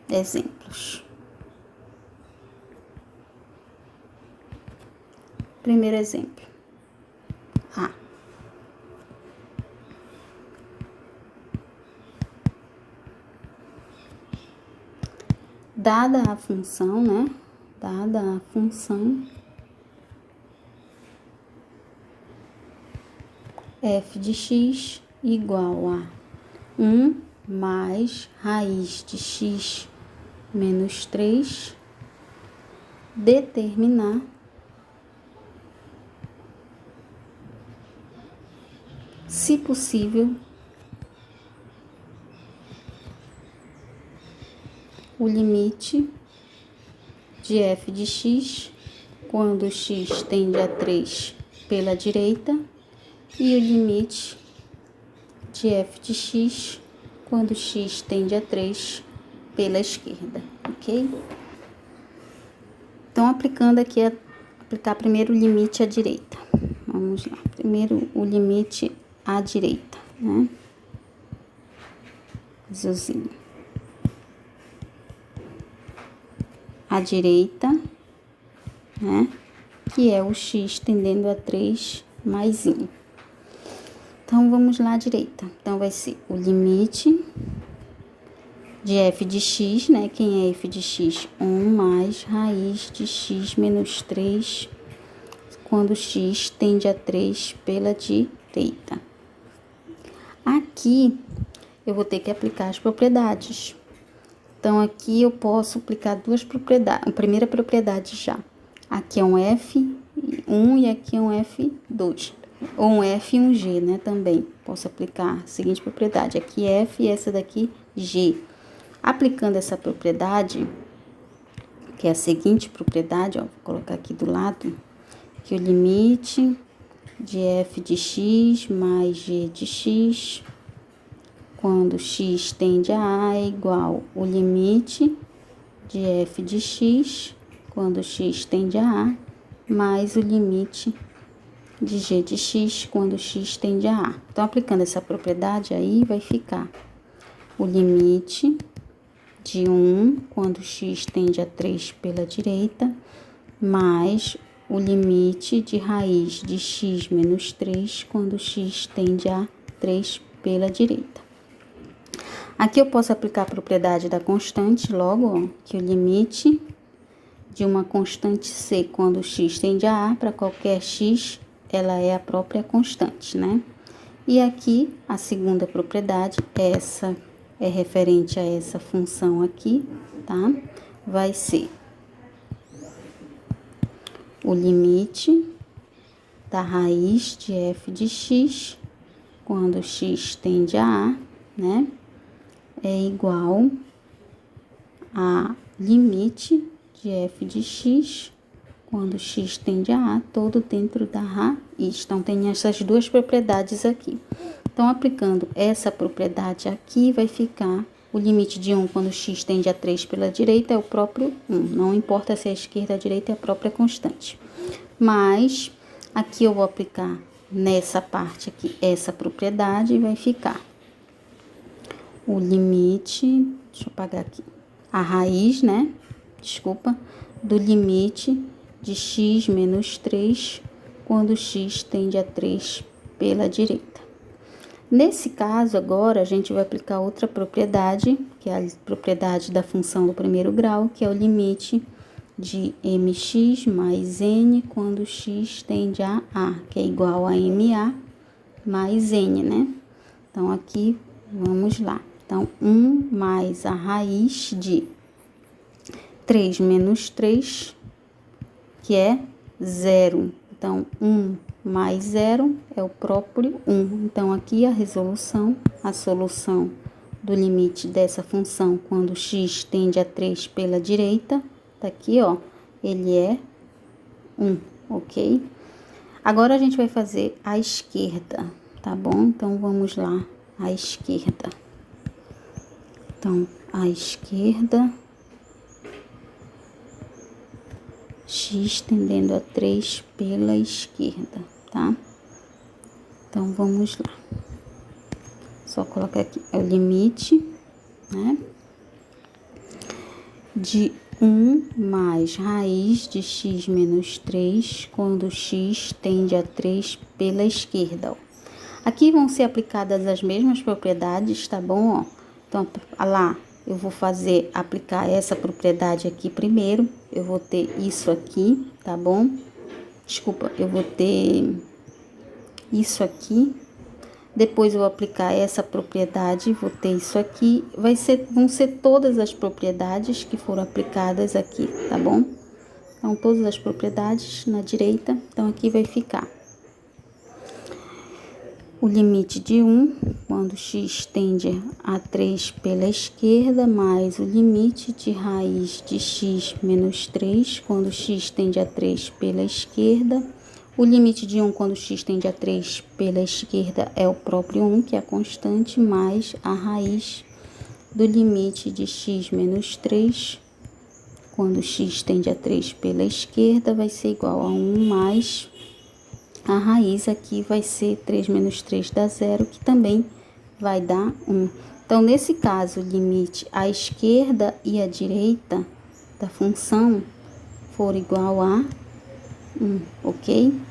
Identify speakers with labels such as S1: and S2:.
S1: exemplos. Primeiro exemplo. A. Dada a função, né? Dada a função f de x igual a 1 mais raiz de x menos 3, determinar se possível o limite de f de x quando x tende a 3 pela direita e o limite de f de x quando x tende a 3 pela esquerda, ok? Então, aplicando aqui, aplicar primeiro o limite à direita. Vamos lá, primeiro o limite à direita, né? Azulzinho. À direita, né? Que é o x tendendo a 3 mais 1. Então, vamos lá à direita. Então, vai ser o limite de f de x, né? Quem é f de x? 1 mais raiz de x menos 3, quando x tende a 3 pela direita. Aqui, eu vou ter que aplicar as propriedades. Então, aqui eu posso aplicar duas propriedades. A primeira propriedade já. Aqui é um F1 e aqui é um F2. Ou um F e um G, né? Também posso aplicar a seguinte propriedade. Aqui F e essa daqui G. Aplicando essa propriedade, que é a seguinte propriedade, ó, vou colocar aqui do lado, que o limite de f de x mais g de x, quando x tende a é igual o limite de f de x, quando x tende a mais o limite de g de x, quando x tende a. Então, aplicando essa propriedade aí, vai ficar o limite de 1, quando x tende a 3 pela direita, mais o limite de raiz de x menos 3, quando x tende a 3 pela direita. Aqui eu posso aplicar a propriedade da constante, logo, ó, que o limite de uma constante c, quando x tende a para qualquer x, ela é a própria constante, né? E aqui, a segunda propriedade, essa é referente a essa função aqui, tá? Vai ser o limite da raiz de f de x, quando x tende a, né? É igual a limite de f de x, quando x tende a, todo dentro da raiz. Então, tem essas duas propriedades aqui. Então, aplicando essa propriedade aqui, vai ficar o limite de 1 quando x tende a 3 pela direita é o próprio 1. Não importa se é a esquerda ou a direita, é a própria constante. Mas, aqui eu vou aplicar nessa parte aqui, essa propriedade, e vai ficar o limite, deixa eu apagar aqui, a raiz, né? Desculpa, do limite de x menos 3, quando x tende a 3 pela direita. Nesse caso, agora, a gente vai aplicar outra propriedade, que é a propriedade da função do primeiro grau, que é o limite de mx mais n, quando x tende a, que é igual a ma mais n, né? Então, aqui, vamos lá. Então, 1 mais a raiz de 3 menos 3, que é 0. Então, 1 mais 0 é o próprio 1. Então, aqui a solução do limite dessa função quando x tende a 3 pela direita, tá aqui, ó, ele é 1, ok? Agora, a gente vai fazer a esquerda, tá bom? Então, vamos lá, a esquerda. Então, a esquerda, x tendendo a 3 pela esquerda, tá? Então, vamos lá. Só colocar aqui, é o limite, né? de 1 mais raiz de x menos 3, quando x tende a 3 pela esquerda, ó. Aqui vão ser aplicadas as mesmas propriedades, tá bom, ó? Então, lá, eu vou aplicar essa propriedade aqui primeiro. Eu vou ter isso aqui, tá bom? Desculpa, eu vou ter isso aqui. Depois eu vou aplicar essa propriedade, vou ter isso aqui. Vão ser todas as propriedades que foram aplicadas aqui, tá bom? Então, todas as propriedades na direita. Então, aqui vai ficar o limite de 1, quando x tende a 3 pela esquerda, mais o limite de raiz de x menos 3, quando x tende a 3 pela esquerda. O limite de 1 quando x tende a 3 pela esquerda é o próprio 1, que é a constante, mais a raiz do limite de x menos 3, quando x tende a 3 pela esquerda, vai ser igual a 1 mais a raiz aqui vai ser 3 menos 3 dá 0, que também vai dar 1. Então, nesse caso, o limite à esquerda e à direita da função for igual a 1, ok?